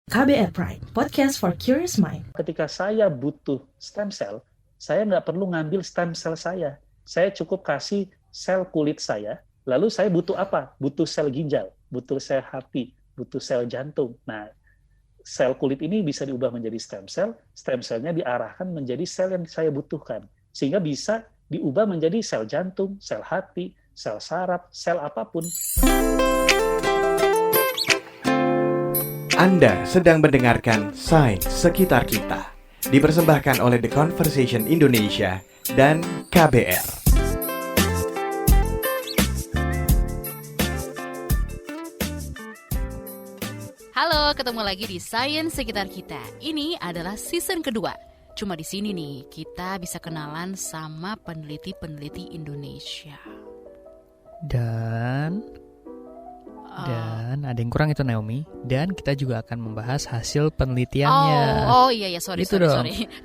KBR Prime, podcast for curious mind. Ketika saya butuh stem cell, saya nggak perlu ngambil stem cell saya. Saya cukup kasih sel kulit saya, lalu saya butuh apa? Butuh sel ginjal, butuh sel hati, butuh sel jantung. Nah, sel kulit ini bisa diubah menjadi stem cell-nya diarahkan menjadi sel yang saya butuhkan. Sehingga bisa diubah menjadi sel jantung, sel hati, sel saraf, sel apapun. Anda sedang mendengarkan Sains Sekitar Kita, dipersembahkan oleh The Conversation Indonesia dan KBR. Halo, ketemu lagi di Sains Sekitar Kita. Ini adalah season kedua. Cuma di sini nih, kita bisa kenalan sama peneliti-peneliti Indonesia. Dan ada yang kurang itu Naomi. Dan kita juga akan membahas hasil penelitiannya. Oh iya, sorry.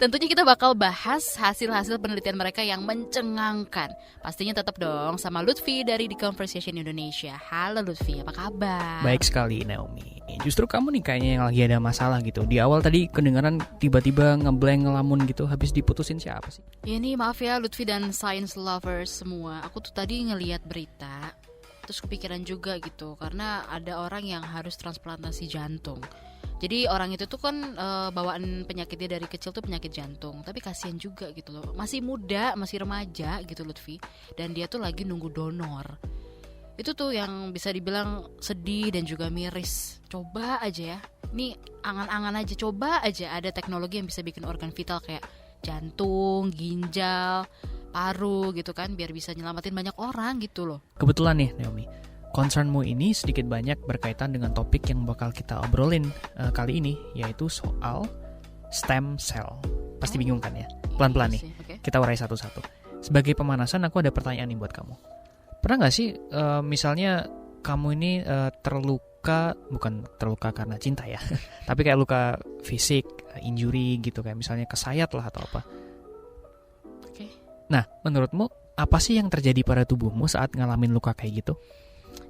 Tentunya kita bakal bahas hasil-hasil penelitian mereka yang mencengangkan. Pastinya tetap dong sama Lutfi dari The Conversation Indonesia. Halo Lutfi, apa kabar? Baik sekali Naomi. Justru kamu nih kayaknya yang lagi ada masalah gitu. Di awal tadi kedengaran tiba-tiba ngeblank ngelamun gitu. Habis diputusin siapa sih? Ya nih maaf ya Lutfi dan science lovers semua. Aku tuh tadi ngelihat berita, terus kepikiran juga gitu, karena ada orang yang harus transplantasi jantung. Jadi orang itu tuh kan bawaan penyakitnya dari kecil tuh penyakit jantung. Tapi kasihan juga gitu loh, masih muda, masih remaja gitu Lutfi. Dan dia tuh lagi nunggu donor. Itu tuh yang bisa dibilang sedih dan juga miris. Coba aja ya, nih angan-angan aja, coba aja ada teknologi yang bisa bikin organ vital kayak jantung, ginjal, paru gitu kan, biar bisa nyelamatin banyak orang gitu loh. Kebetulan nih Naomi, concernmu ini sedikit banyak berkaitan dengan topik yang bakal kita obrolin kali ini, yaitu soal stem cell. Pasti bingung kan ya? Pelan-pelan nih, Okay. kita urai satu-satu. Sebagai pemanasan, aku ada pertanyaan nih buat kamu. Pernah gak sih misalnya kamu ini bukan terluka karena cinta ya, tapi kayak luka fisik, injury gitu, kayak misalnya kesayat lah atau apa. Oke. Nah, menurutmu apa sih yang terjadi pada tubuhmu saat ngalamin luka kayak gitu?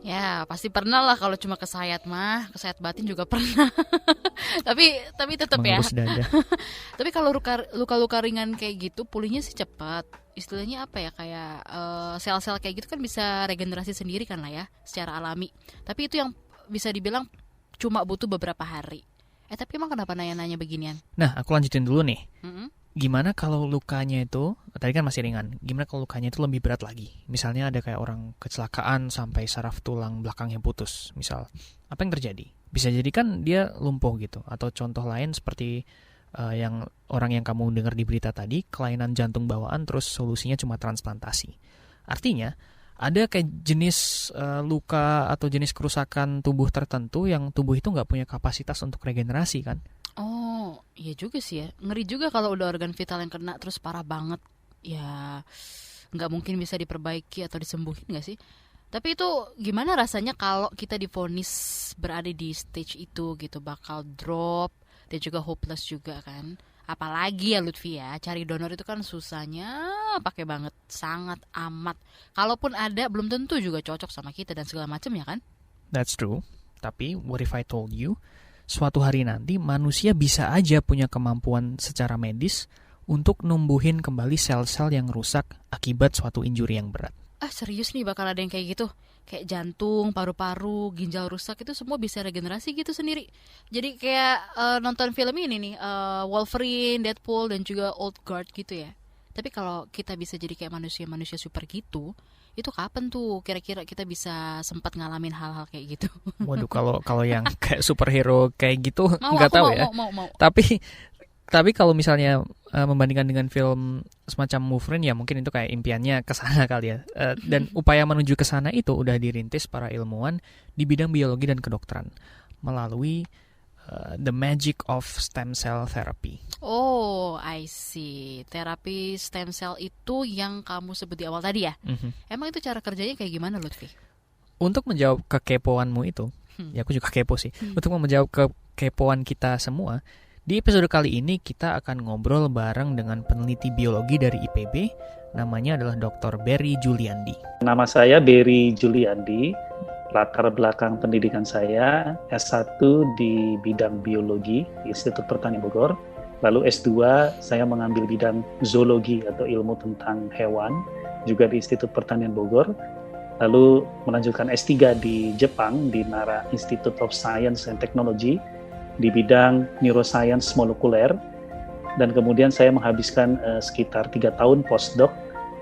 Ya pasti pernah lah, kalau cuma kesayat kesayat batin juga pernah. tapi tetap ya. Mengebus dada. Tapi kalau luka-luka ringan kayak gitu pulihnya sih cepat. Istilahnya apa ya, kayak sel-sel kayak gitu kan bisa regenerasi sendiri kan lah ya, secara alami. Tapi itu yang bisa dibilang cuma butuh beberapa hari. Tapi emang kenapa nanya-nanya beginian? Nah, aku lanjutin dulu nih. Mm-hmm. Gimana kalau lukanya itu, tadi kan masih ringan, gimana kalau lukanya itu lebih berat lagi? Misalnya ada kayak orang kecelakaan sampai saraf tulang belakangnya putus, misal. Apa yang terjadi? Bisa jadi kan dia lumpuh gitu. Atau contoh lain seperti yang orang yang kamu dengar di berita tadi, kelainan jantung bawaan terus solusinya cuma transplantasi. Artinya, ada kayak jenis luka atau jenis kerusakan tubuh tertentu yang tubuh itu nggak punya kapasitas untuk regenerasi kan? Oh, iya juga sih ya. Ngeri juga kalau udah organ vital yang kena terus parah banget. Ya, nggak mungkin bisa diperbaiki atau disembuhin nggak sih? Tapi itu gimana rasanya kalau kita divonis berada di stage itu gitu, bakal drop dan juga hopeless juga kan? Apalagi ya Lutfi ya, cari donor itu kan susahnya pakai banget, sangat amat. Kalaupun ada, belum tentu juga cocok sama kita dan segala macam ya kan? That's true. Tapi what if I told you, suatu hari nanti manusia bisa aja punya kemampuan secara medis untuk numbuhin kembali sel-sel yang rusak akibat suatu injury yang berat. Serius nih bakal ada yang kayak gitu? Kayak jantung, paru-paru, ginjal rusak itu semua bisa regenerasi gitu sendiri. Jadi kayak nonton film ini nih, Wolverine, Deadpool, dan juga Old Guard gitu ya. Tapi kalau kita bisa jadi kayak manusia-manusia super gitu, itu kapan tuh kira-kira kita bisa sempat ngalamin hal-hal kayak gitu? Waduh, kalau yang kayak superhero kayak gitu nggak tahu ya. Mau. Tapi kalau misalnya membandingkan dengan film semacam Wolverine, ya mungkin itu kayak impiannya ke sana kali ya. Dan upaya menuju ke sana itu udah dirintis para ilmuwan di bidang biologi dan kedokteran melalui the magic of stem cell therapy. Oh, I see. Terapi stem cell itu yang kamu sebut di awal tadi ya? Mm-hmm. Emang itu cara kerjanya kayak gimana Lutfi? Untuk menjawab kekepoanmu itu, ya aku juga kepo sih. Untuk menjawab kekepoan kita semua, di episode kali ini kita akan ngobrol bareng dengan peneliti biologi dari IPB, namanya adalah Dr. Berry Juliandi. Nama saya Berry Juliandi. latar belakang pendidikan saya S1 di bidang biologi di Institut Pertanian Bogor. Lalu S2 saya mengambil bidang zoologi atau ilmu tentang hewan juga di Institut Pertanian Bogor. Lalu melanjutkan S3 di Jepang di Nara Institute of Science and Technology di bidang neuroscience molekuler. Dan kemudian saya menghabiskan sekitar 3 tahun postdoc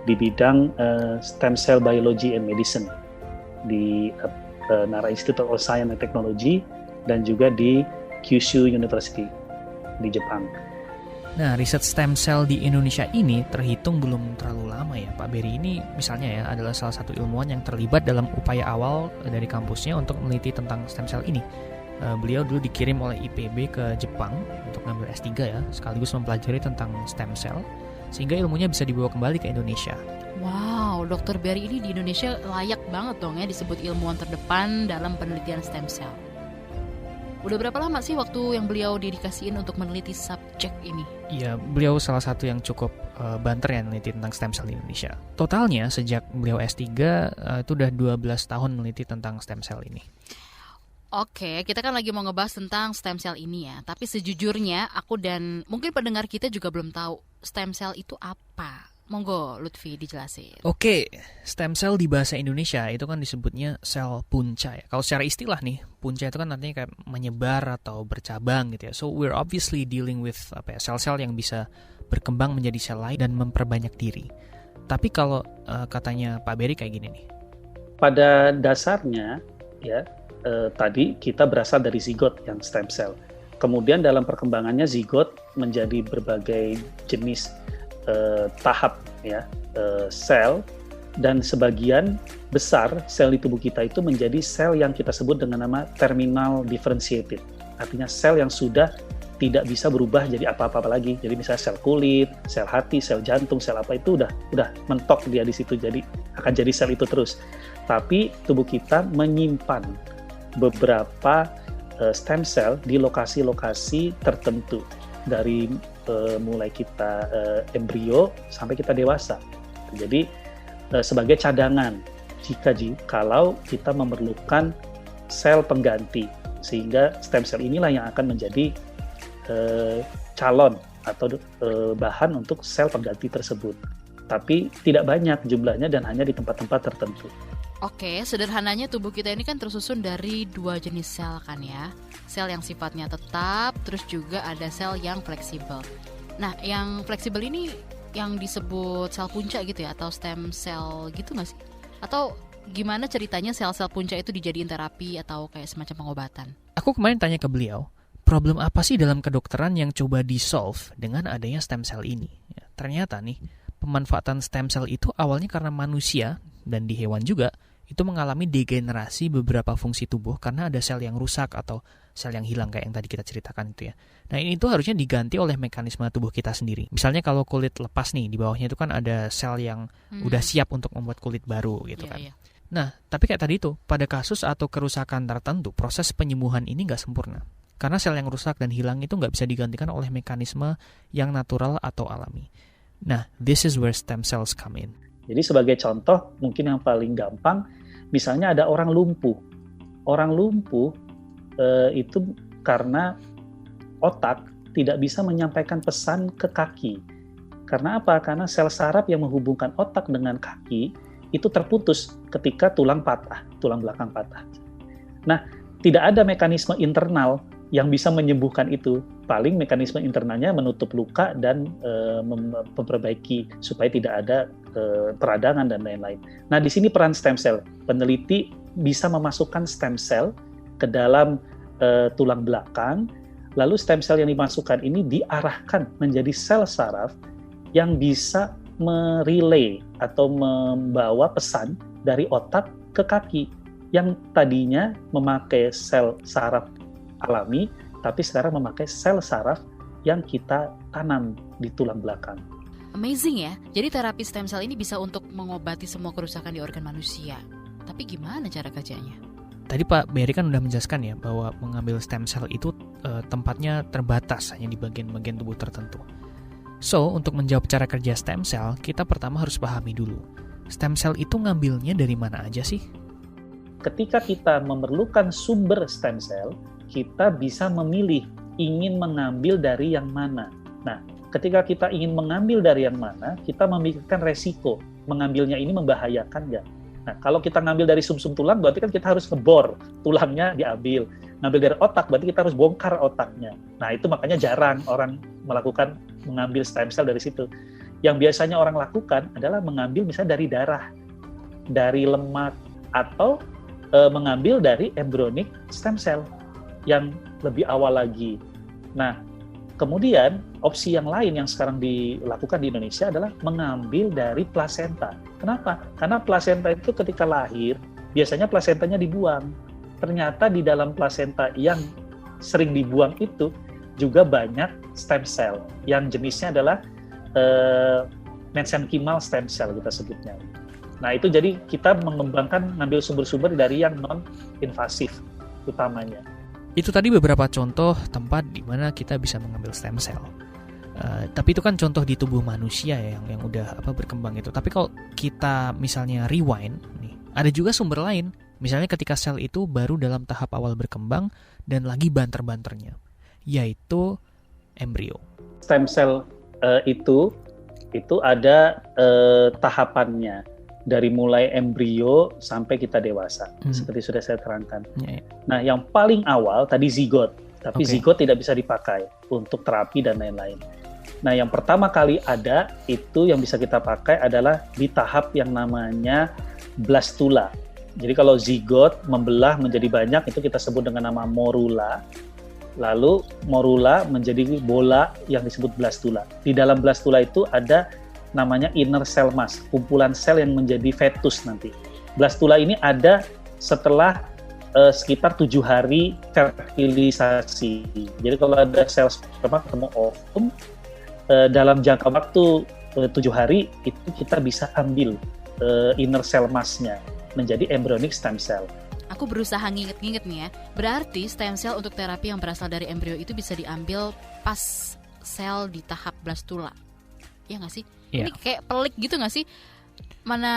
di bidang stem cell biology and medicine di Nara Institute of Science and Technology dan juga di Kyushu University di Jepang. Nah, riset stem cell di Indonesia ini terhitung belum terlalu lama ya. Pak Berry ini misalnya ya adalah salah satu ilmuwan yang terlibat dalam upaya awal dari kampusnya untuk meneliti tentang stem cell ini. Beliau dulu dikirim oleh IPB ke Jepang untuk ngambil S3 ya, sekaligus mempelajari tentang stem cell, sehingga ilmunya bisa dibawa kembali ke Indonesia. Wow, Dr. Berry ini di Indonesia layak banget dong ya disebut ilmuwan terdepan dalam penelitian stem cell. Udah berapa lama sih waktu yang beliau dedikasiin untuk meneliti subjek ini? Iya, beliau salah satu yang cukup banter ya meneliti tentang stem cell di Indonesia. Totalnya sejak beliau S3 itu udah 12 tahun meneliti tentang stem cell ini. Oke, kita kan lagi mau ngebahas tentang stem cell ini ya. Tapi sejujurnya aku dan mungkin pendengar kita juga belum tahu stem cell itu apa. Monggo Lutfi dijelasin. Oke, stem cell di bahasa Indonesia itu kan disebutnya sel punca ya. Kalau secara istilah nih, punca itu kan artinya kayak menyebar atau bercabang gitu ya. So we're obviously dealing with sel-sel yang bisa berkembang menjadi sel lain dan memperbanyak diri. Tapi kalau katanya Pak Berry kayak gini nih. Pada dasarnya ya tadi kita berasal dari zigot yang stem cell. Kemudian dalam perkembangannya zigot menjadi berbagai jenis tahap ya sel, dan sebagian besar sel di tubuh kita itu menjadi sel yang kita sebut dengan nama terminal differentiated. Artinya sel yang sudah tidak bisa berubah jadi apa-apa lagi. Jadi misalnya sel kulit, sel hati, sel jantung, sel apa itu udah mentok dia di situ, jadi akan jadi sel itu terus. Tapi tubuh kita menyimpan beberapa stem cell di lokasi-lokasi tertentu dari mulai kita embrio sampai kita dewasa. Jadi sebagai cadangan kalau kita memerlukan sel pengganti, sehingga stem cell inilah yang akan menjadi calon atau bahan untuk sel pengganti tersebut. Tapi tidak banyak jumlahnya dan hanya di tempat-tempat tertentu. Oke, sederhananya tubuh kita ini kan tersusun dari 2 jenis sel kan ya. Sel yang sifatnya tetap, terus juga ada sel yang fleksibel. Nah, yang fleksibel ini yang disebut sel punca gitu ya, atau stem cell gitu nggak sih? Atau gimana ceritanya sel-sel punca itu dijadiin terapi atau kayak semacam pengobatan? Aku kemarin tanya ke beliau, problem apa sih dalam kedokteran yang coba di-solve dengan adanya stem cell ini? Ya, ternyata nih, pemanfaatan stem cell itu awalnya karena manusia dan di hewan juga itu mengalami degenerasi beberapa fungsi tubuh karena ada sel yang rusak atau sel yang hilang kayak yang tadi kita ceritakan itu ya. Nah, ini tuh harusnya diganti oleh mekanisme tubuh kita sendiri. Misalnya kalau kulit lepas nih, di bawahnya itu kan ada sel yang udah siap untuk membuat kulit baru gitu kan. Nah, tapi kayak tadi itu, pada kasus atau kerusakan tertentu, proses penyembuhan ini nggak sempurna. Karena sel yang rusak dan hilang itu nggak bisa digantikan oleh mekanisme yang natural atau alami. Nah, this is where stem cells come in. Jadi sebagai contoh, mungkin yang paling gampang, misalnya ada orang lumpuh. Orang lumpuh itu karena otak tidak bisa menyampaikan pesan ke kaki. Karena apa? Karena sel saraf yang menghubungkan otak dengan kaki itu terputus ketika tulang belakang patah. Nah, tidak ada mekanisme internal yang bisa menyembuhkan itu. Paling mekanisme internalnya menutup luka dan memperbaiki supaya tidak ada peradangan dan lain-lain. Nah, di sini peran stem cell. Peneliti bisa memasukkan stem cell ke dalam tulang belakang, lalu stem cell yang dimasukkan ini diarahkan menjadi sel saraf yang bisa merelay atau membawa pesan dari otak ke kaki yang tadinya memakai sel saraf alami, tapi sekarang memakai sel saraf yang kita tanam di tulang belakang. Amazing ya, jadi terapi stem cell ini bisa untuk mengobati semua kerusakan di organ manusia. Tapi gimana cara kerjanya? Tadi Pak Berry kan udah menjelaskan ya bahwa mengambil stem cell itu tempatnya terbatas hanya di bagian-bagian tubuh tertentu. So, untuk menjawab cara kerja stem cell, kita pertama harus pahami dulu. Stem cell itu ngambilnya dari mana aja sih? ketika kita memerlukan sumber stem cell, kita bisa memilih ingin mengambil dari yang mana. Nah, ketika kita ingin mengambil dari yang mana, kita memikirkan resiko. Mengambilnya ini membahayakan nggak? Nah, kalau kita ngambil dari sumsum tulang, berarti kan kita harus ngebor, tulangnya diambil. Ngambil dari otak, berarti kita harus bongkar otaknya. Nah, itu makanya jarang orang mengambil stem cell dari situ. Yang biasanya orang lakukan adalah mengambil misalnya dari darah, dari lemak, atau mengambil dari embryonic stem cell yang lebih awal lagi. Nah, kemudian opsi yang lain yang sekarang dilakukan di Indonesia adalah mengambil dari plasenta. Kenapa? Karena plasenta itu ketika lahir, biasanya plasentanya dibuang. Ternyata di dalam plasenta yang sering dibuang itu juga banyak stem cell yang jenisnya adalah mesenchymal stem cell kita sebutnya. Nah, itu jadi kita mengembangkan ngambil sumber-sumber dari yang non-invasif utamanya. Itu tadi beberapa contoh tempat di mana kita bisa mengambil stem cell. Tapi itu kan contoh di tubuh manusia ya yang udah berkembang itu. Tapi kalau kita misalnya rewind nih, ada juga sumber lain. Misalnya ketika sel itu baru dalam tahap awal berkembang dan lagi banter-banternya, yaitu embrio. Stem cell itu ada tahapannya dari mulai embrio sampai kita dewasa, seperti sudah saya terangkan. Nah, yang paling awal tadi zigot, tapi zigot tidak bisa dipakai untuk terapi dan lain-lain. Nah, yang pertama kali ada itu yang bisa kita pakai adalah di tahap yang namanya blastula. Jadi kalau zigot membelah menjadi banyak, itu kita sebut dengan nama morula. Lalu morula menjadi bola yang disebut blastula. Di dalam blastula itu ada namanya inner cell mass, kumpulan sel yang menjadi fetus nanti. Blastula ini ada setelah sekitar 7 hari fertilisasi. Jadi kalau ada sel sperma ketemu ovum, dalam jangka waktu 7 hari itu kita bisa ambil inner cell mass-nya menjadi embryonic stem cell. Aku berusaha nginget-nginget nih ya. Berarti stem cell untuk terapi yang berasal dari embrio itu bisa diambil pas sel di tahap blastula. Iya nggak sih? Yeah. Ini kayak pelik gitu nggak sih? Mana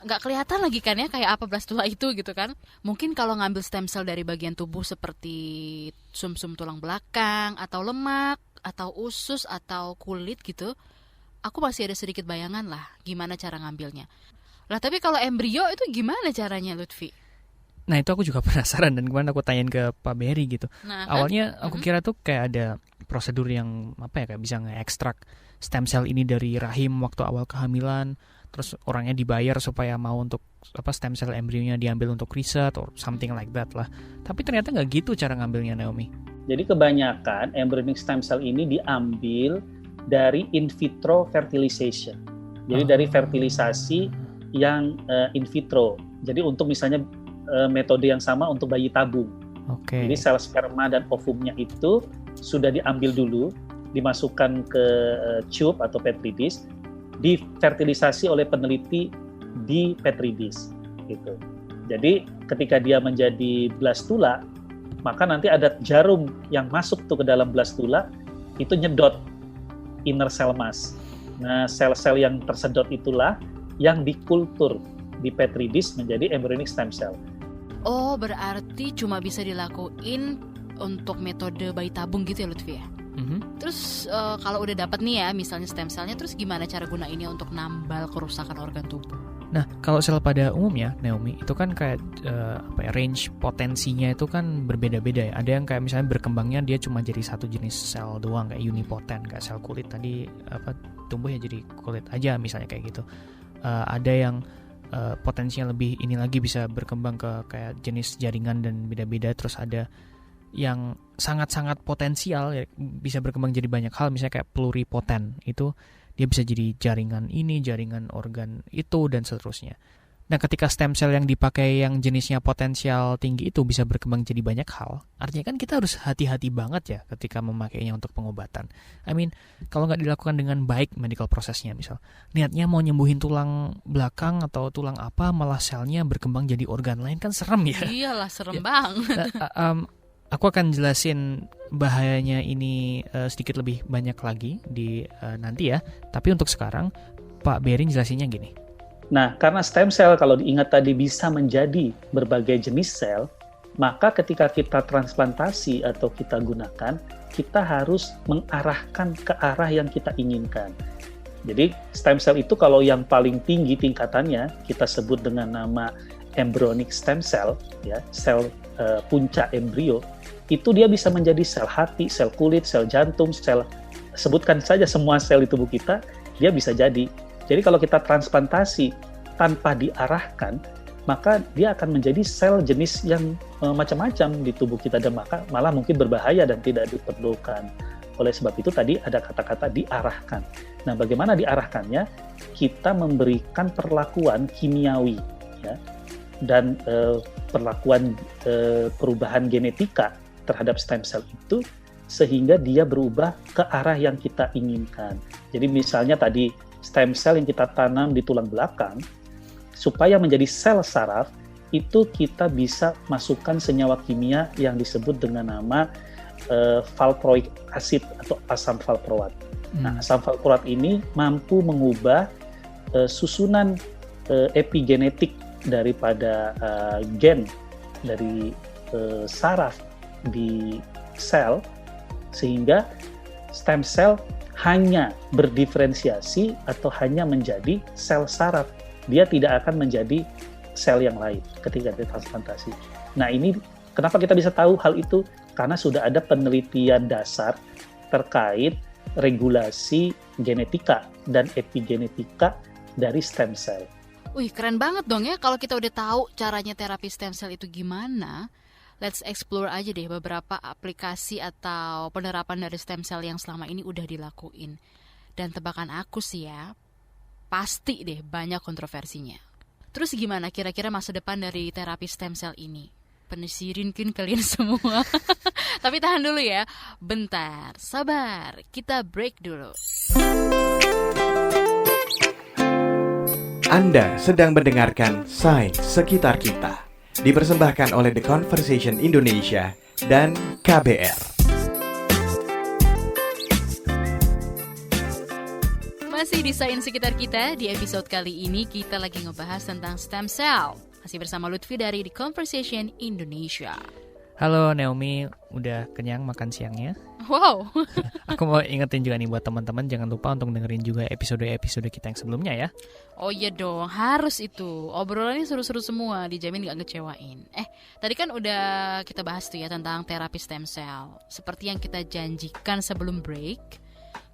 nggak kelihatan lagi kan ya kayak apa blastula itu gitu kan? Mungkin kalau ngambil stem cell dari bagian tubuh seperti sumsum tulang belakang atau lemak atau usus atau kulit gitu, aku masih ada sedikit bayangan lah gimana cara ngambilnya. Lah tapi kalau embrio itu gimana caranya, Lutfi? Nah, itu aku juga penasaran dan kemarin aku tanyain ke Pak Berry gitu. Nah, awalnya aku kira tuh kayak ada prosedur yang kayak bisa nge-ekstrak stem cell ini dari rahim waktu awal kehamilan, terus orangnya dibayar supaya mau untuk stem cell embrionya diambil untuk riset or something like that lah. Tapi ternyata nggak gitu cara ngambilnya, Naomi. Jadi kebanyakan embryonic stem cell ini diambil dari in vitro fertilization. Jadi dari fertilisasi yang in vitro. Jadi untuk misalnya metode yang sama untuk bayi tabung. Jadi sel sperma dan ovumnya itu sudah diambil dulu, dimasukkan ke tube atau petri dish, difertilisasi oleh peneliti di petri dish gitu. Jadi ketika dia menjadi blastula, maka nanti ada jarum yang masuk tuh ke dalam blastula, itu nyedot inner cell mass. Nah, sel-sel yang tersedot itulah yang dikultur di petri dish menjadi embryonic stem cell. Oh, berarti cuma bisa dilakuin untuk metode bayi tabung gitu ya, Lutfi ya? Terus kalau udah dapat nih ya misalnya stem cellnya, terus gimana cara gunainnya untuk nambal kerusakan organ tubuh? Nah, kalau sel pada umumnya, Naomi, itu kan kayak range potensinya itu kan berbeda-beda ya. Ada yang kayak misalnya berkembangnya dia cuma jadi satu jenis sel doang, kayak unipotent, kayak sel kulit tadi tumbuh ya jadi kulit aja misalnya kayak gitu. Ada yang potensinya lebih ini lagi bisa berkembang ke kayak jenis jaringan dan beda-beda. Terus ada yang sangat-sangat potensial ya, bisa berkembang jadi banyak hal, misalnya kayak pluripotent, itu dia bisa jadi jaringan ini, jaringan organ itu, dan seterusnya. Nah, ketika stem cell yang dipakai yang jenisnya potensial tinggi itu bisa berkembang jadi banyak hal, artinya kan kita harus hati-hati banget ya ketika memakainya untuk pengobatan. I mean, kalau nggak dilakukan dengan baik medical prosesnya, misal niatnya mau nyembuhin tulang belakang atau tulang apa, malah selnya berkembang jadi organ lain, kan serem ya. Iyalah, serem banget. Aku akan jelasin bahayanya ini sedikit lebih banyak lagi di nanti ya. Tapi untuk sekarang Pak Berry jelasinnya gini. Nah, karena stem cell kalau diingat tadi bisa menjadi berbagai jenis sel, maka ketika kita transplantasi atau kita gunakan, kita harus mengarahkan ke arah yang kita inginkan. Jadi stem cell itu kalau yang paling tinggi tingkatannya kita sebut dengan nama embryonic stem cell, ya, sel puncak embrio, itu dia bisa menjadi sel hati, sel kulit, sel jantung, sel, sebutkan saja semua sel di tubuh kita, dia bisa jadi. Jadi kalau kita transplantasi tanpa diarahkan, maka dia akan menjadi sel jenis yang macam-macam di tubuh kita dan maka malah mungkin berbahaya dan tidak diperlukan. Oleh sebab itu tadi ada kata-kata diarahkan. Nah, bagaimana diarahkannya? Kita memberikan perlakuan kimiawi, ya, dan perlakuan perubahan genetika terhadap stem cell itu sehingga dia berubah ke arah yang kita inginkan. Jadi misalnya tadi stem cell yang kita tanam di tulang belakang, supaya menjadi sel saraf, itu kita bisa masukkan senyawa kimia yang disebut dengan nama valproic acid atau asam valproat. Nah, asam valproat ini mampu mengubah susunan epigenetik daripada gen dari saraf di sel, sehingga stem cell hanya berdiferensiasi atau hanya menjadi sel saraf. Dia tidak akan menjadi sel yang lain ketika ditransplantasi. Nah, ini kenapa kita bisa tahu hal itu? Karena sudah ada penelitian dasar terkait regulasi genetika dan epigenetika dari stem cell. Wih, keren banget dong ya kalau kita udah tahu caranya terapi stem cell itu gimana. Let's explore aja deh beberapa aplikasi atau penerapan dari stem cell yang selama ini udah dilakuin. Dan tebakan aku sih ya, pasti deh banyak kontroversinya. Terus gimana kira-kira masa depan dari terapi stem cell ini? Penisirin kan kalian semua. Tapi tahan dulu ya, bentar, sabar, kita break dulu. Anda sedang mendengarkan Sains Sekitar Kita, dipersembahkan oleh The Conversation Indonesia dan KBR. Masih di Sains Sekitar Kita, di episode kali ini kita lagi ngebahas tentang stem cell. Masih bersama Lutfi dari The Conversation Indonesia. Halo Naomi, udah kenyang makan siangnya? Wow. Aku mau ingetin juga nih buat teman-teman, jangan lupa untuk dengerin juga episode-episode kita yang sebelumnya ya. Oh iya dong, harus itu. Obrolannya seru-seru semua, dijamin gak ngecewain. Tadi kan udah kita bahas tuh ya tentang terapi stem cell. Seperti yang kita janjikan sebelum break,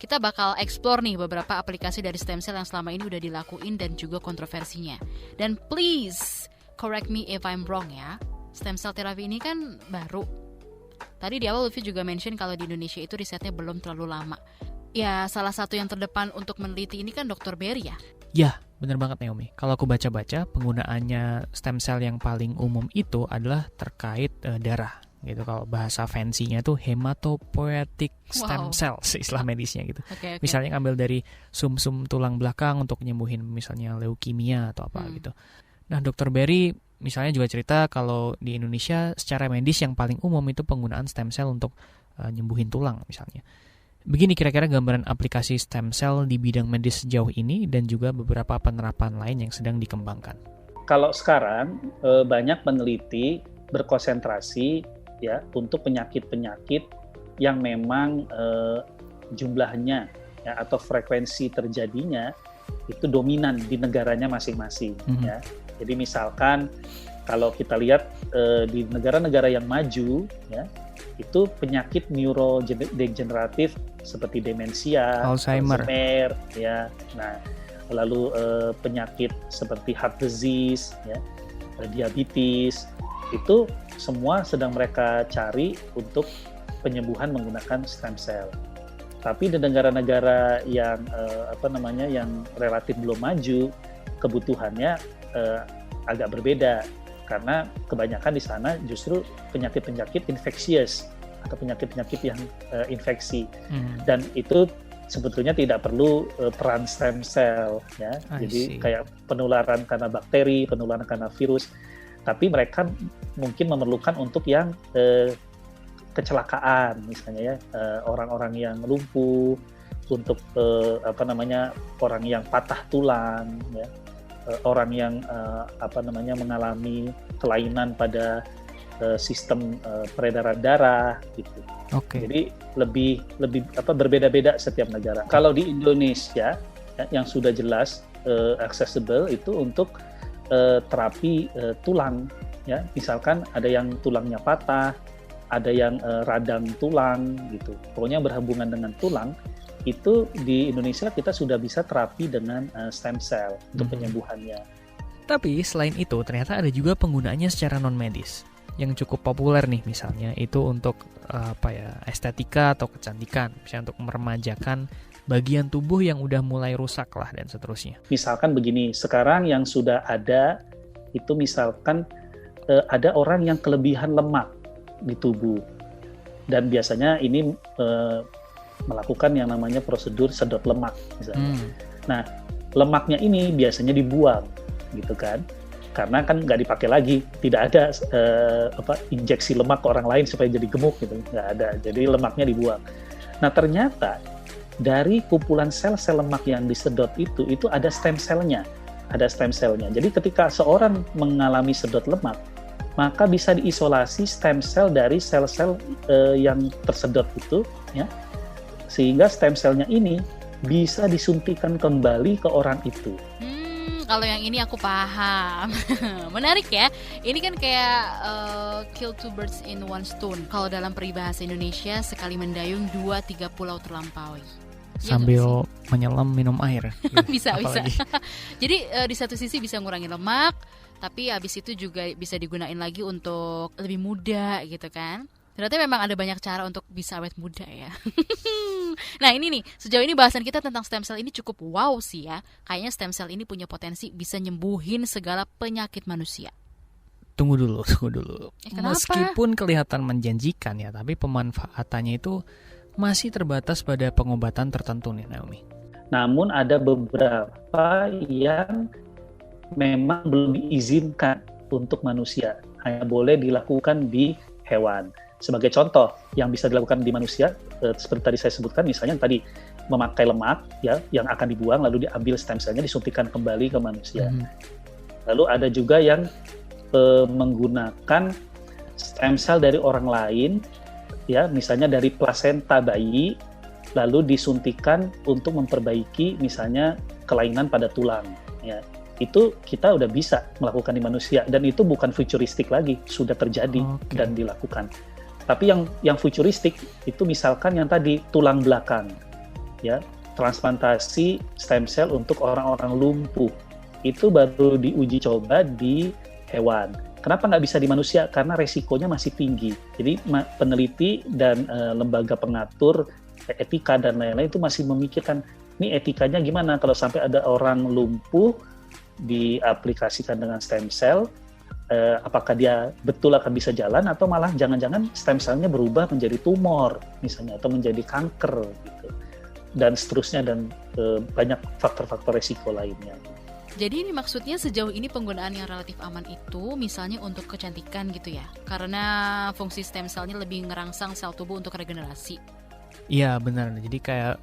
kita bakal explore nih beberapa aplikasi dari stem cell yang selama ini udah dilakuin dan juga kontroversinya. Dan please, correct me if I'm wrong ya. Stem cell terapi ini kan baru. Tadi di awal Lutfi juga mention kalau di Indonesia itu risetnya belum terlalu lama. Ya, salah satu yang terdepan untuk meneliti ini kan Dr. Berry ya? Ya, bener banget Naomi. Kalau aku baca-baca, penggunaannya stem cell yang paling umum itu adalah terkait darah. Gitu, kalau bahasa fancy-nya tuh hematopoietic stem cells, istilah medisnya gitu. Okay. Misalnya ngambil dari sum-sum tulang belakang untuk nyembuhin misalnya leukemia atau apa gitu. Nah, Dr. Berry misalnya juga cerita kalau di Indonesia secara medis yang paling umum itu penggunaan stem cell untuk nyembuhin tulang misalnya. Begini kira-kira gambaran aplikasi stem cell di bidang medis sejauh ini dan juga beberapa penerapan lain yang sedang dikembangkan. Kalau sekarang banyak peneliti berkonsentrasi ya untuk penyakit-penyakit yang memang jumlahnya ya, atau frekuensi terjadinya itu dominan di negaranya masing-masing ya. Jadi misalkan kalau kita lihat di negara-negara yang maju ya, itu penyakit neurodegeneratif seperti demensia, Alzheimer ya. Nah, lalu penyakit seperti heart disease ya, diabetes, itu semua sedang mereka cari untuk penyembuhan menggunakan stem cell. Tapi di negara-negara yang yang relatif belum maju, kebutuhannya agak berbeda karena kebanyakan di sana justru penyakit-penyakit infeksius atau penyakit-penyakit yang infeksi dan itu sebetulnya tidak perlu peran stem cell ya. Jadi kayak penularan karena bakteri, penularan karena virus, tapi mereka mungkin memerlukan untuk yang kecelakaan misalnya ya, orang-orang yang lumpuh, untuk orang yang patah tulang ya. orang yang mengalami kelainan pada sistem peredaran darah gitu. Oke. Jadi lebih berbeda-beda setiap negara. Kalau di Indonesia yang sudah jelas accessible itu untuk terapi tulang, ya. Misalkan ada yang tulangnya patah, ada yang radang tulang gitu. Pokoknya berhubungan dengan tulang, itu di Indonesia kita sudah bisa terapi dengan stem cell untuk penyembuhannya. Tapi selain itu ternyata ada juga penggunaannya secara non medis yang cukup populer nih, misalnya itu untuk estetika atau kecantikan, misalnya untuk meremajakan bagian tubuh yang udah mulai rusak lah dan seterusnya. Misalkan begini, sekarang yang sudah ada itu misalkan ada orang yang kelebihan lemak di tubuh dan biasanya ini melakukan yang namanya prosedur sedot lemak misalnya. Nah, lemaknya ini biasanya dibuang gitu kan. Karena kan nggak dipakai lagi, tidak ada injeksi lemak ke orang lain supaya jadi gemuk gitu, nggak ada. Jadi lemaknya dibuang. Nah ternyata dari kumpulan sel-sel lemak yang disedot itu ada stem cell-nya, Jadi ketika seorang mengalami sedot lemak, maka bisa diisolasi stem cell dari sel-sel yang tersedot itu, ya, sehingga stem cell-nya ini bisa disuntikan kembali ke orang itu. Kalau yang ini aku paham. Menarik ya. Ini kan kayak kill two birds in one stone. Kalau dalam peribahasa Indonesia, sekali mendayung 2-3 pulau terlampaui. Sambil menyelam minum air. Bisa. Jadi di satu sisi bisa ngurangi lemak, tapi habis itu juga bisa digunain lagi untuk lebih muda gitu kan. Ternyata memang ada banyak cara untuk bisa awet muda ya. Nah ini nih, sejauh ini bahasan kita tentang stem cell ini cukup wow sih ya. Kayaknya stem cell ini punya potensi bisa nyembuhin segala penyakit manusia. Tunggu dulu. Kenapa? Meskipun kelihatan menjanjikan ya, tapi pemanfaatannya itu masih terbatas pada pengobatan tertentu nih Naomi. Namun ada beberapa yang memang belum diizinkan untuk manusia. Hanya boleh dilakukan di hewan. Sebagai contoh, yang bisa dilakukan di manusia, seperti tadi saya sebutkan, misalnya tadi memakai lemak, ya, yang akan dibuang, lalu diambil stem cell-nya, disuntikan kembali ke manusia. Lalu ada juga yang menggunakan stem cell dari orang lain, ya, misalnya dari plasenta bayi, lalu disuntikan untuk memperbaiki, misalnya kelainan pada tulang. Ya. Itu kita udah bisa melakukan di manusia, dan itu bukan futuristik lagi, sudah terjadi dan dilakukan. Tapi yang futuristik itu misalkan yang tadi tulang belakang, ya, transplantasi stem cell untuk orang-orang lumpuh, itu baru diuji coba di hewan. Kenapa nggak bisa di manusia? Karena resikonya masih tinggi. Jadi peneliti dan lembaga pengatur etika dan lain-lain itu masih memikirkan, ini etikanya gimana kalau sampai ada orang lumpuh diaplikasikan dengan stem cell, apakah dia betul akan bisa jalan atau malah jangan-jangan stem cell-nya berubah menjadi tumor misalnya atau menjadi kanker gitu. Dan seterusnya, dan banyak faktor-faktor resiko lainnya. Jadi ini maksudnya sejauh ini penggunaan yang relatif aman itu misalnya untuk kecantikan gitu ya, karena fungsi stem cell-nya lebih ngerangsang sel tubuh untuk regenerasi. Iya benar, jadi kayak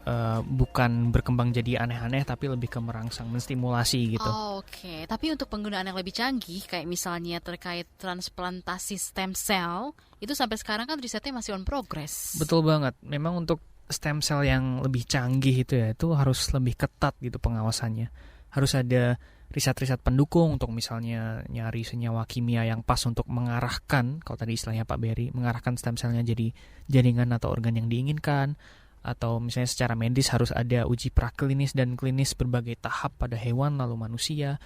bukan berkembang jadi aneh-aneh tapi lebih ke merangsang, menstimulasi gitu. Oke. Tapi untuk penggunaan yang lebih canggih kayak misalnya terkait transplantasi stem cell, itu sampai sekarang kan risetnya masih on progress. Betul banget, memang untuk stem cell yang lebih canggih itu ya, itu harus lebih ketat gitu pengawasannya. Harus ada riset-riset pendukung untuk misalnya nyari senyawa kimia yang pas untuk mengarahkan, kalau tadi istilahnya Pak Berry, mengarahkan stem cell-nya jadi jaringan atau organ yang diinginkan, atau misalnya secara medis harus ada uji praklinis dan klinis berbagai tahap pada hewan lalu manusia.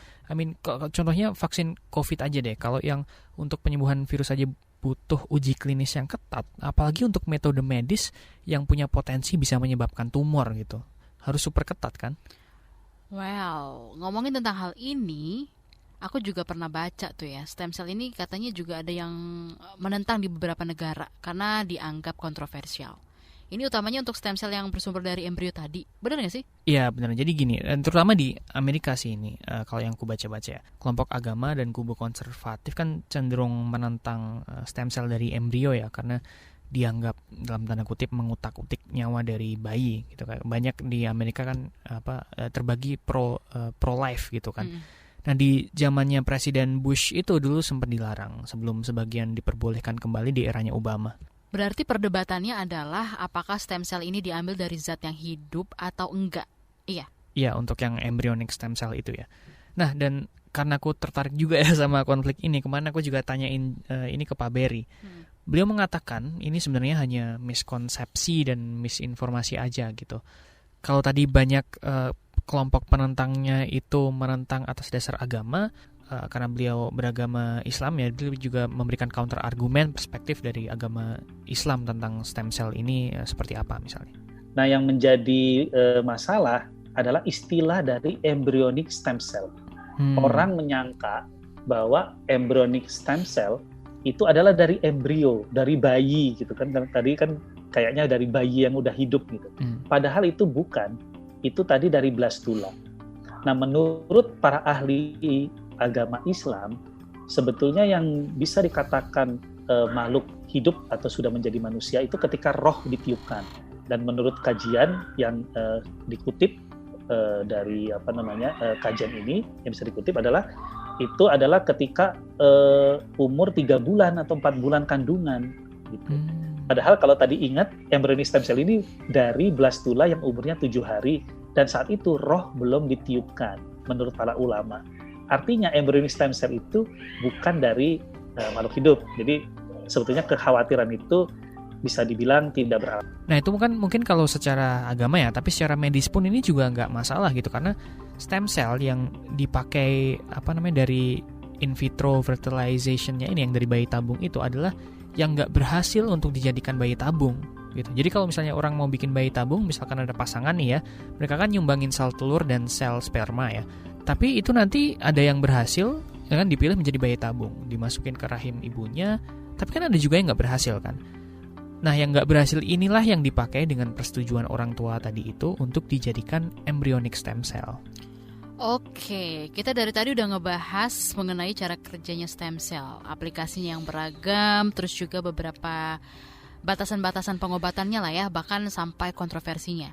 Contohnya vaksin COVID aja deh, kalau yang untuk penyembuhan virus aja butuh uji klinis yang ketat, apalagi untuk metode medis yang punya potensi bisa menyebabkan tumor gitu. Harus super ketat kan? Wow, ngomongin tentang hal ini, aku juga pernah baca tuh ya, stem cell ini katanya juga ada yang menentang di beberapa negara karena dianggap kontroversial. Ini utamanya untuk stem cell yang bersumber dari embrio tadi, benar nggak sih? Iya benar, jadi gini, terutama di Amerika sih ini, kalau yang ku baca-baca ya, kelompok agama dan kubu konservatif kan cenderung menentang stem cell dari embrio ya, karena dianggap dalam tanda kutip mengutak-utik nyawa dari bayi gitu kan. Banyak di Amerika kan terbagi pro life gitu kan. Nah, di zamannya Presiden Bush itu dulu sempat dilarang sebelum sebagian diperbolehkan kembali di eranya Obama. Berarti perdebatannya adalah apakah stem cell ini diambil dari zat yang hidup atau enggak. Iya. Iya, untuk yang embryonic stem cell itu ya. Nah, dan karena aku tertarik juga ya sama konflik ini, kemarin aku juga tanyain ini ke Pak Berry. Beliau mengatakan ini sebenarnya hanya miskonsepsi dan misinformasi aja gitu. Kalau tadi banyak kelompok penentangnya itu menentang atas dasar agama, karena beliau beragama Islam ya, beliau juga memberikan counter argumen perspektif dari agama Islam tentang stem cell ini seperti apa misalnya. Nah, yang menjadi masalah adalah istilah dari embryonic stem cell. Orang menyangka bahwa embryonic stem cell itu adalah dari embrio, dari bayi gitu kan. Tadi kan kayaknya dari bayi yang udah hidup gitu. Padahal itu bukan. Itu tadi dari blastula. Nah, menurut para ahli agama Islam, sebetulnya yang bisa dikatakan makhluk hidup atau sudah menjadi manusia itu ketika roh ditiupkan. Dan menurut kajian yang dikutip dari kajian ini yang bisa dikutip adalah itu adalah ketika umur 3 bulan atau 4 bulan kandungan gitu. Padahal kalau tadi ingat embryonic stem cell ini dari blastula yang umurnya 7 hari dan saat itu roh belum ditiupkan menurut para ulama. Artinya embryonic stem cell itu bukan dari makhluk hidup. Jadi sebetulnya kekhawatiran itu bisa dibilang tidak beralasan. Nah, itu mungkin kalau secara agama ya, tapi secara medis pun ini juga nggak masalah gitu, karena stem cell yang dipakai dari in vitro fertilization-nya ini yang dari bayi tabung itu adalah yang nggak berhasil untuk dijadikan bayi tabung gitu. Jadi kalau misalnya orang mau bikin bayi tabung, misalkan ada pasangan nih ya, mereka kan nyumbangin sel telur dan sel sperma ya. Tapi itu nanti ada yang berhasil, ya kan, dipilih menjadi bayi tabung, dimasukin ke rahim ibunya. Tapi kan ada juga yang nggak berhasil kan. Nah, yang nggak berhasil inilah yang dipakai dengan persetujuan orang tua tadi itu untuk dijadikan embryonic stem cell. Oke, kita dari tadi udah ngebahas mengenai cara kerjanya stem cell, aplikasinya yang beragam, terus juga beberapa batasan-batasan pengobatannya lah ya, bahkan sampai kontroversinya.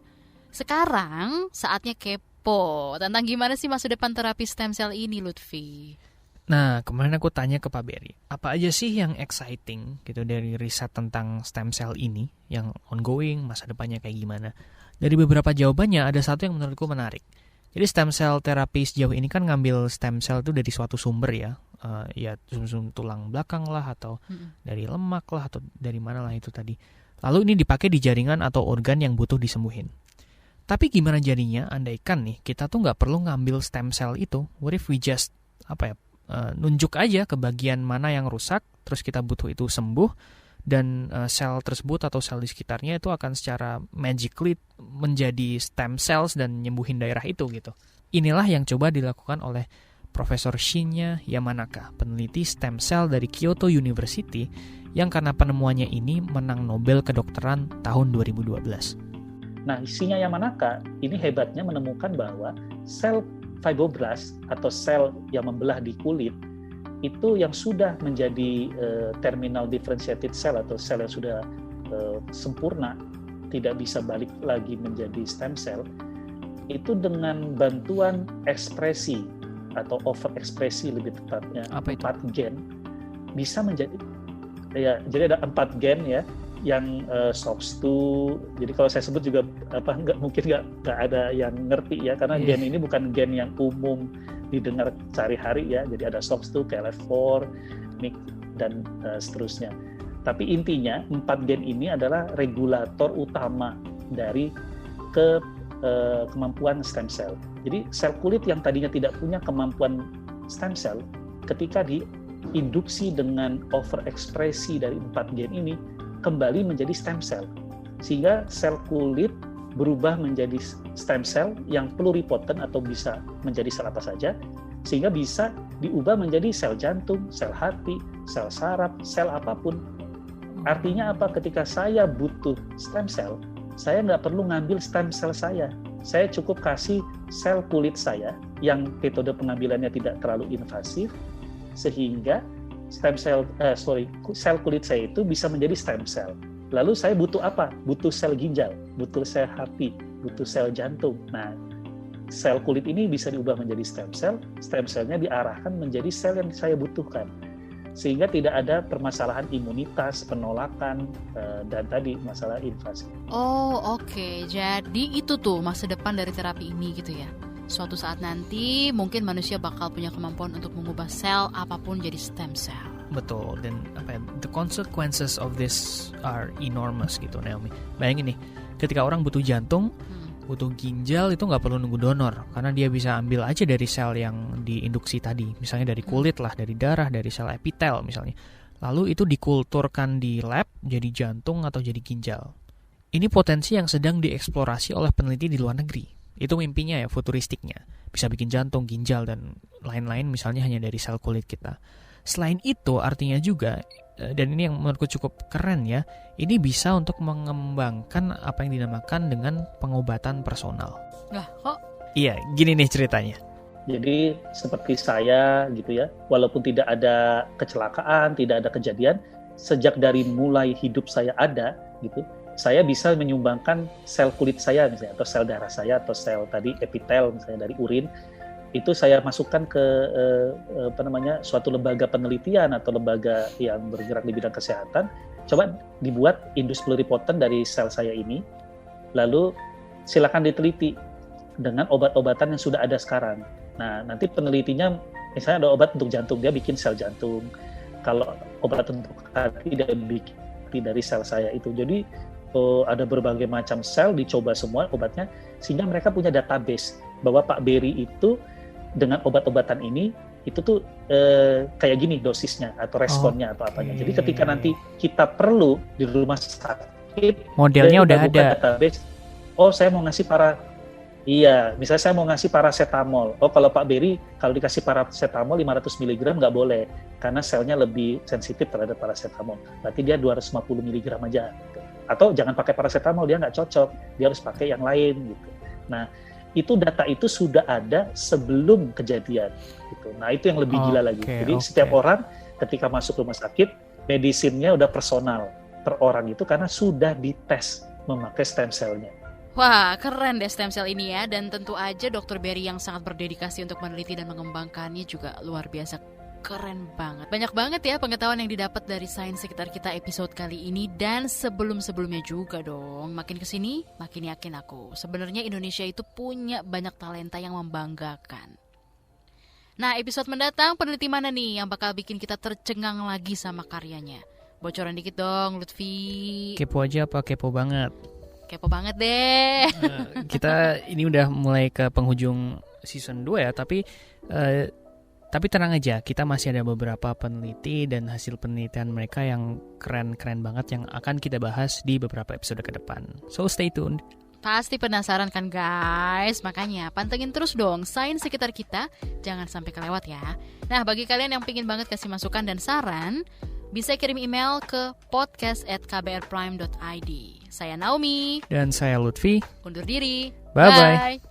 Sekarang saatnya kepo tentang gimana sih masa depan terapi stem cell ini, Lutfi. Nah, kemarin aku tanya ke Pak Berry, apa aja sih yang exciting gitu dari riset tentang stem cell ini, yang ongoing, masa depannya kayak gimana. Dari beberapa jawabannya, ada satu yang menurutku menarik. Jadi stem cell terapi sejauh ini kan ngambil stem cell itu dari suatu sumber ya, ya sum-sum tulang belakang lah, atau dari lemak lah, atau dari mana lah itu tadi. Lalu ini dipakai di jaringan atau organ yang butuh disembuhin. Tapi gimana jadinya andaikan nih, kita tuh nggak perlu ngambil stem cell itu, what if we just, nunjuk aja ke bagian mana yang rusak, terus kita butuh itu sembuh, dan sel tersebut atau sel di sekitarnya itu akan secara magically menjadi stem cells dan nyembuhin daerah itu gitu. Inilah yang coba dilakukan oleh Profesor Shinya Yamanaka, peneliti stem cell dari Kyoto University, yang karena penemuannya ini menang Nobel Kedokteran tahun 2012. Nah, Shinya Yamanaka ini hebatnya menemukan bahwa sel fibroblast atau sel yang membelah di kulit itu yang sudah menjadi terminal differentiated cell atau sel yang sudah sempurna, tidak bisa balik lagi menjadi stem cell, itu dengan bantuan ekspresi atau overekspresi lebih tepatnya 4 gen bisa menjadi ya, jadi ada 4 gen ya yang SOX2. Jadi kalau saya sebut juga mungkin nggak ada yang ngerti ya, karena gen ini bukan gen yang umum didengar sehari-hari ya. Jadi ada SOX2, KLF4, MYC dan seterusnya. Tapi intinya 4 gen ini adalah regulator utama dari kemampuan stem cell. Jadi sel kulit yang tadinya tidak punya kemampuan stem cell, ketika diinduksi dengan overekspresi dari 4 gen ini, kembali menjadi stem cell, sehingga sel kulit berubah menjadi stem cell yang pluripotent atau bisa menjadi sel apa saja, sehingga bisa diubah menjadi sel jantung, sel hati, sel saraf, sel apapun. Artinya apa? Ketika saya butuh stem cell, saya nggak perlu ngambil stem cell saya cukup kasih sel kulit saya yang metode pengambilannya tidak terlalu invasif, sehingga sel kulit saya itu bisa menjadi stem cell. Lalu saya butuh apa? Butuh sel ginjal, butuh sel hati, butuh sel jantung. Nah, sel kulit ini bisa diubah menjadi stem cellnya diarahkan menjadi sel yang saya butuhkan. Sehingga tidak ada permasalahan imunitas, penolakan, dan tadi masalah invasi. Oh oke, jadi itu tuh masa depan dari terapi ini gitu ya. Suatu saat nanti mungkin manusia bakal punya kemampuan untuk mengubah sel apapun jadi stem cell. Betul, dan the consequences of this are enormous gitu, Naomi. Bayangin nih, ketika orang butuh jantung, butuh ginjal, itu nggak perlu nunggu donor, karena dia bisa ambil aja dari sel yang diinduksi tadi, misalnya dari kulit lah, dari darah, dari sel epitel misalnya. Lalu itu dikulturkan di lab jadi jantung atau jadi ginjal. Ini potensi yang sedang dieksplorasi oleh peneliti di luar negeri. Itu mimpinya ya, futuristiknya. Bisa bikin jantung, ginjal, dan lain-lain misalnya hanya dari sel kulit kita. Selain itu artinya juga, dan ini yang menurutku cukup keren ya, ini bisa untuk mengembangkan apa yang dinamakan dengan pengobatan personal. Lah kok? Iya, gini nih ceritanya. Jadi seperti saya gitu ya, walaupun tidak ada kecelakaan, tidak ada kejadian, sejak dari mulai hidup saya ada gitu, saya bisa menyumbangkan sel kulit saya misalnya, atau sel darah saya, atau sel tadi epitel misalnya dari urin, itu saya masukkan ke suatu lembaga penelitian atau lembaga yang bergerak di bidang kesehatan, coba dibuat indus pluripotent dari sel saya ini, lalu silakan diteliti dengan obat-obatan yang sudah ada sekarang. Nah, nanti penelitinya, misalnya ada obat untuk jantung, dia bikin sel jantung. Kalau obat untuk hati, dia bikin dari sel saya itu. Jadi ada berbagai macam sel, dicoba semua obatnya, sehingga mereka punya database bahwa Pak Berry itu dengan obat-obatan ini itu tuh kayak gini dosisnya atau responnya atau apanya. Jadi ketika nanti kita perlu di rumah sakit, modelnya udah ada database. Oh, saya mau ngasih misalnya saya mau ngasih paracetamol. Oh, kalau Pak Berry kalau dikasih paracetamol 500 mg nggak boleh karena selnya lebih sensitif terhadap paracetamol. Berarti dia 250 mg aja. Gitu. Atau jangan pakai paracetamol, dia nggak cocok, dia harus pakai yang lain gitu. Nah, itu data itu sudah ada sebelum kejadian gitu. Nah, itu yang lebih gila lagi. Jadi setiap orang ketika masuk rumah sakit, medisinnya udah personal per orang itu karena sudah dites memakai stem cell-nya. Wah, keren deh stem cell ini ya. Dan tentu aja Dr. Berry yang sangat berdedikasi untuk meneliti dan mengembangkannya juga luar biasa. Keren banget. Banyak banget ya pengetahuan yang didapat dari Sains Sekitar Kita episode kali ini. Dan sebelum-sebelumnya juga dong. Makin kesini, makin yakin aku. Sebenarnya Indonesia itu punya banyak talenta yang membanggakan. Nah, episode mendatang peneliti mana nih yang bakal bikin kita tercengang lagi sama karyanya? Bocoran dikit dong, Lutfi. Kepo aja apa kepo banget? Kepo banget deh. Kita ini udah mulai ke penghujung season 2 ya, tapi tenang aja, kita masih ada beberapa peneliti dan hasil penelitian mereka yang keren-keren banget yang akan kita bahas di beberapa episode ke depan. So stay tuned. Pasti penasaran kan guys? Makanya pantengin terus dong Sains Sekitar Kita, jangan sampai kelewat ya. Nah, bagi kalian yang pingin banget kasih masukan dan saran, bisa kirim email ke podcast@kbrprime.id. Saya Naomi. Dan saya Lutfi. Undur diri. Bye-bye.